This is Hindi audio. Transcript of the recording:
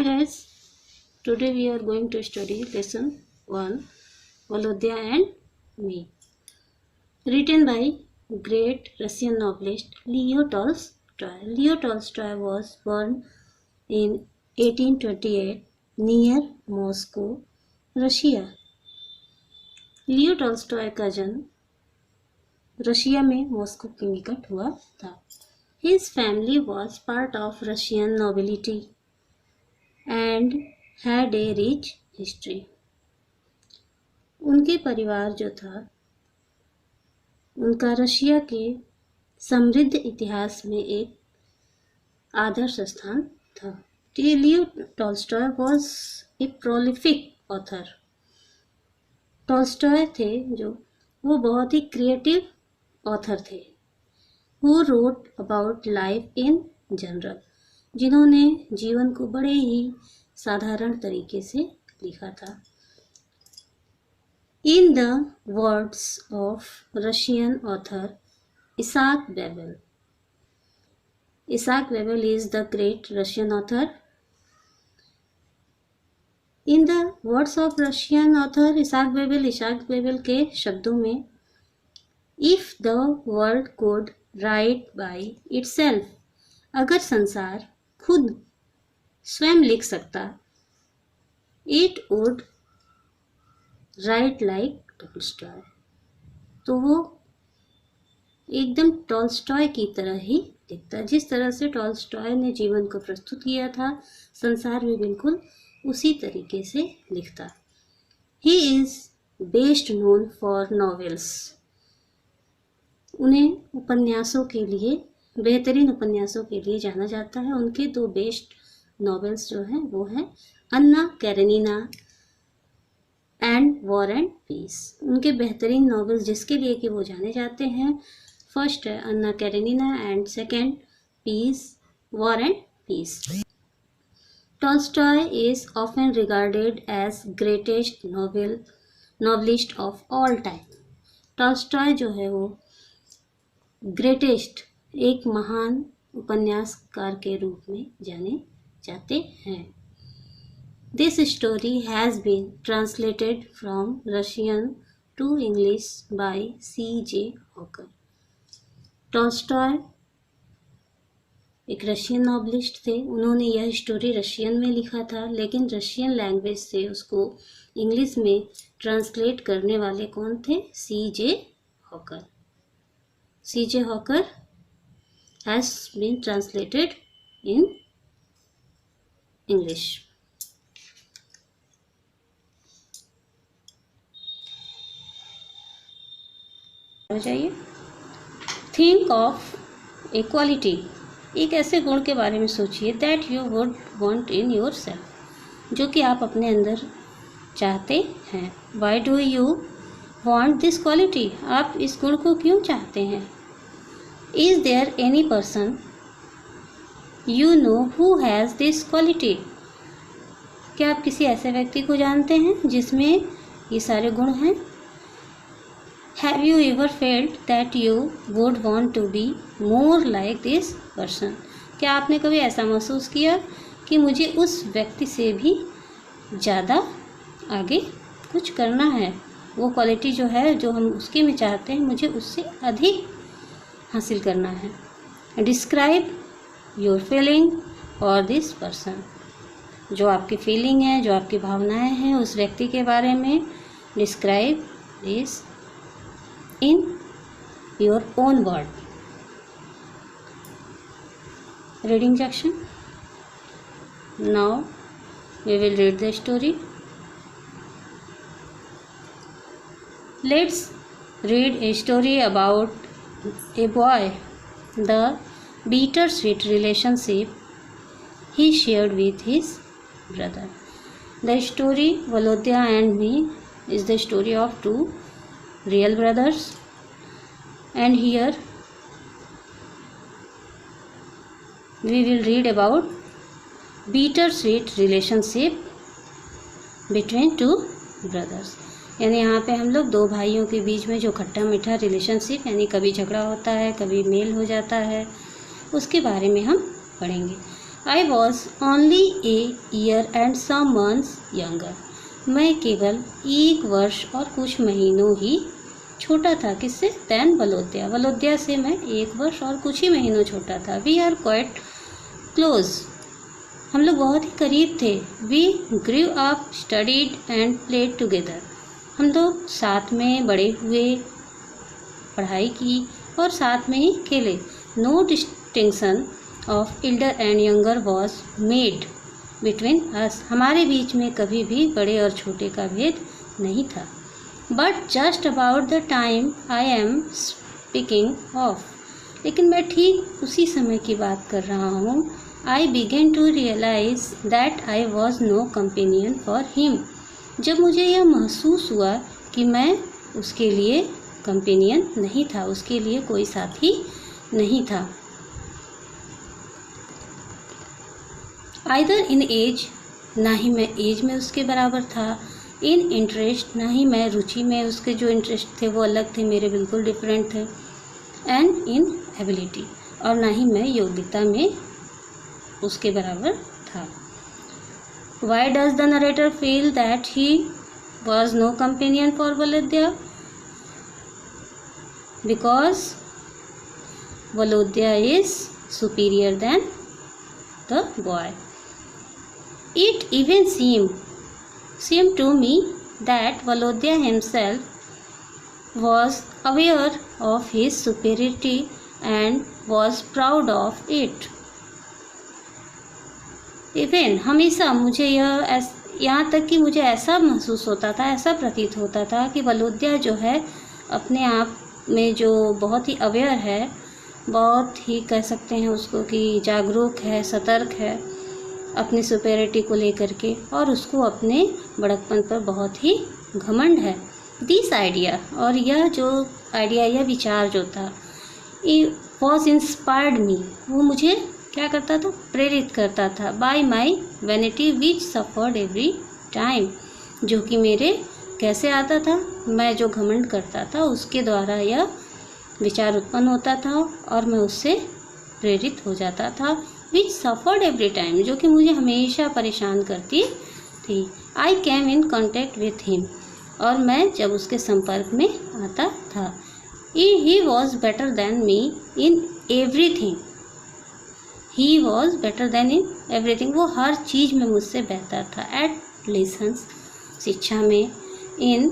Hi guys, today we are going to study lesson 1, Volodya and Me, written by great Russian novelist Leo Tolstoy. Leo Tolstoy was born in 1828 near Moscow, Russia. Leo Tolstoy का जन्म रशिया में मॉस्को के निकट हुआ था. His family was part of Russian nobility and had a rich history. उनके परिवार जो था उनका रशिया के समृद्ध इतिहास में एक आदर्श स्थान था. Leo Tolstoy was a prolific author. Tolstoy थे जो वो बहुत ही क्रिएटिव ऑथर थे. Who wrote about life in general, जिन्होंने जीवन को बड़े ही साधारण तरीके से लिखा था. In the words of Russian author Isaac Babel. Isaac Babel is the great Russian author. In the words of Russian author Isaac Babel के शब्दों में, if the world could write by itself, अगर संसार खुद स्वयं लिख सकता, it would write like Tolstoy, तो वो एकदम टॉल्स्टॉय की तरह ही लिखता. जिस तरह से टॉल्स्टॉय ने जीवन को प्रस्तुत किया था, संसार में बिल्कुल उसी तरीके से लिखता. He is best known for novels. उन्हें उपन्यासों के लिए, बेहतरीन उपन्यासों के लिए जाना जाता है. उनके दो बेस्ट नॉवेल्स जो हैं वो हैं Anna Karenina and War and Peace. उनके बेहतरीन नॉवेल्स जिसके लिए कि वो जाने जाते हैं, फर्स्ट है Anna Karenina and second peace, war and peace. Tolstoy is often regarded as greatest novelist of all time. Tolstoy जो है वो ग्रेटेस्ट, एक महान उपन्यासकार के रूप में जाने जाते हैं. This story has been translated from Russian to English by C.J. Hawker. Tolstoy एक रशियन नॉवलिस्ट थे. उन्होंने यह स्टोरी रशियन में लिखा था, लेकिन रशियन लैंग्वेज से उसको इंग्लिश में ट्रांसलेट करने वाले कौन थे? C.J. Hawker. C.J. Hawker has been translated in English. हो जाइए. Think of equality. एक ऐसे गुण के बारे में सोचिए that you would want in yourself, जो कि आप अपने अंदर चाहते हैं. Why do you want this quality, आप इस गुण को क्यों चाहते हैं? Is there any person you know who has this quality, क्या आप किसी ऐसे व्यक्ति को जानते हैं जिसमें ये सारे गुण हैं? Have you ever felt that you would want to be more like this person? क्या आपने कभी ऐसा महसूस किया कि मुझे उस व्यक्ति से भी ज़्यादा आगे कुछ करना है? वो क्वालिटी जो है, जो हम उसके में चाहते हैं, मुझे उससे अधिक हासिल करना है. Describe your feeling for this person. जो आपकी फीलिंग है, जो आपकी भावनाएं हैं, उस व्यक्ति के बारे में describe this in your own word. Reading section. Now we will read the story. Let's read a story about a boy, the bittersweet relationship he shared with his brother. The story Volodya and Me is the story of two real brothers, and here we will read about bittersweet relationship between two brothers. यानी यहाँ पे हम लोग दो भाइयों के बीच में जो खट्टा मीठा रिलेशनशिप, यानी कभी झगड़ा होता है, कभी मेल हो जाता है, उसके बारे में हम पढ़ेंगे. I was only a year and some months younger. मैं केवल 1 वर्ष और कुछ महीनों ही छोटा था। किससे? दैन वलोद्या। वलोद्या से मैं 1 वर्ष और कुछ ही महीनों छोटा था। We are quite close. हम लोग बहुत ही करीब थे। We grew up, studied and played together. हम लोग साथ में बड़े हुए, पढ़ाई की और साथ में ही खेले। No distinction of elder and younger was made between us. हमारे बीच में कभी भी बड़े और छोटे का भेद नहीं था। But just about the time I am speaking of, लेकिन मैं ठीक उसी समय की बात कर रहा हूँ। I began to realise that I was no companion for him. जब मुझे यह महसूस हुआ कि मैं उसके लिए कंपेनियन नहीं था, उसके लिए कोई साथी नहीं था। आइदर इन एज, ना ही मैं एज में उसके बराबर था। इन इंटरेस्ट, ना ही मैं रुचि में, उसके जो इंटरेस्ट थे वो अलग थे, मेरे बिल्कुल डिफरेंट थे। एंड इन एबिलिटी, और ना ही मैं योग्यता में उसके बराबर था। Why does the narrator feel that he was no companion for Volodya? Because Volodya is superior than the boy. It even seemed to me that Valodya himself was aware of his superiority and was proud of it. Even हमेशा मुझे यहाँ तक कि मुझे ऐसा महसूस होता था, ऐसा प्रतीत होता था कि वलोद्या जो है अपने आप में जो बहुत ही अवेयर है, बहुत ही कह सकते हैं उसको कि जागरूक है, सतर्क है अपनी सुपेरिटी को लेकर के, और उसको अपने बड़कपन पर बहुत ही घमंड है। दिस आइडिया, और यह जो आइडिया, यह विचार जो था, it was inspired me, वो मुझे क्या करता था? प्रेरित करता था। बाय माई वैनिटी विच सफर्ड एवरी टाइम, जो कि मेरे कैसे आता था? मैं जो घमंड करता था उसके द्वारा यह विचार उत्पन्न होता था और मैं उससे प्रेरित हो जाता था। विच सफर्ड एवरी टाइम, जो कि मुझे हमेशा परेशान करती थी। आई केम इन कॉन्टेक्ट विथ हिम, और मैं जब उसके संपर्क में आता था। He was better than me in everything. He was better then in everything, वो हर चीज़ में मुझसे बेहतर था। एट लेसन्स, शिक्षा में, इन